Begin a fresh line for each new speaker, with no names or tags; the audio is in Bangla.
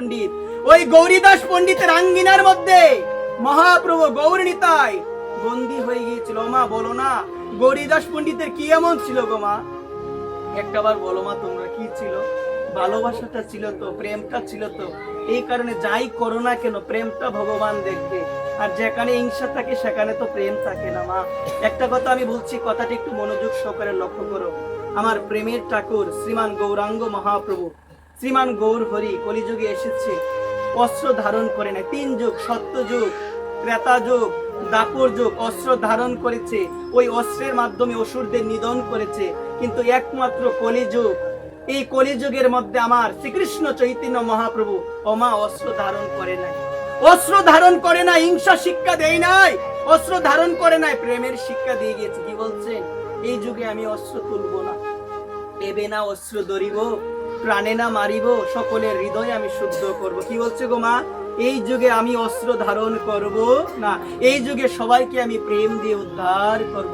পণ্ডিত, ওই গৌরীদাস পণ্ডিতের আঙ্গিনার মধ্যে মহাপ্রভু গৌরনিতাই বন্দী হয়ে গিয়েছিল। মা বলো না, গৌরীদাস পণ্ডিতের কি এমন ছিল গো মা? একটাবার বলো মা, তোমরা কি ছিল? ভালোবাসাটা ছিল তো, প্রেমটা ছিল তো। এই কারণে যাই করো না কেন, প্রেমটা ভগবান দেখবে। আর যেখানে হিংসা থাকে সেখানে তো প্রেম থাকে না মা। একটা কথা আমি বলছি, কথাটি একটু মনোযোগ সহকারে লক্ষ্য করো। আমার প্রেমের ঠাকুর শ্রীমান গৌরাঙ্গ মহাপ্রভু, শ্রীমান গৌর হরি কলিযুগে এসেছে, অস্ত্র ধারণ করে না। 3 যুগ, সত্য যুগ, ত্রেতা যুগ, দাপর যুগ, অস্ত্র ধারণ করেছে। ওই অস্ত্রের মাধ্যমে অসুরদের নিধন করেছে। কিন্তু একমাত্র কলিযুগ, এই কলিযুগের মধ্যে আমার শ্রীকৃষ্ণ চৈতন্য মহাপ্রভু ওমা অস্ত্র ধারণ করে নাই। অস্ত্র ধারণ করে না, হিংসা শিক্ষা দেয় নাই, অস্ত্র ধারণ করে নাই, প্রেমের শিক্ষা দিয়ে গিয়েছে। কি বলছেন? এই যুগে আমি অস্ত্র তুলব না, এবে না অস্ত্র ধরিব, প্রাণে না মারিব, সকলের হৃদয় আমি শুদ্ধ করব। কি বলছে গো মা? এই যুগে আমি অস্ত্র ধারণ করব না, এই যুগে সবাইকে আমি প্রেম দিয়ে উদ্ধার করব।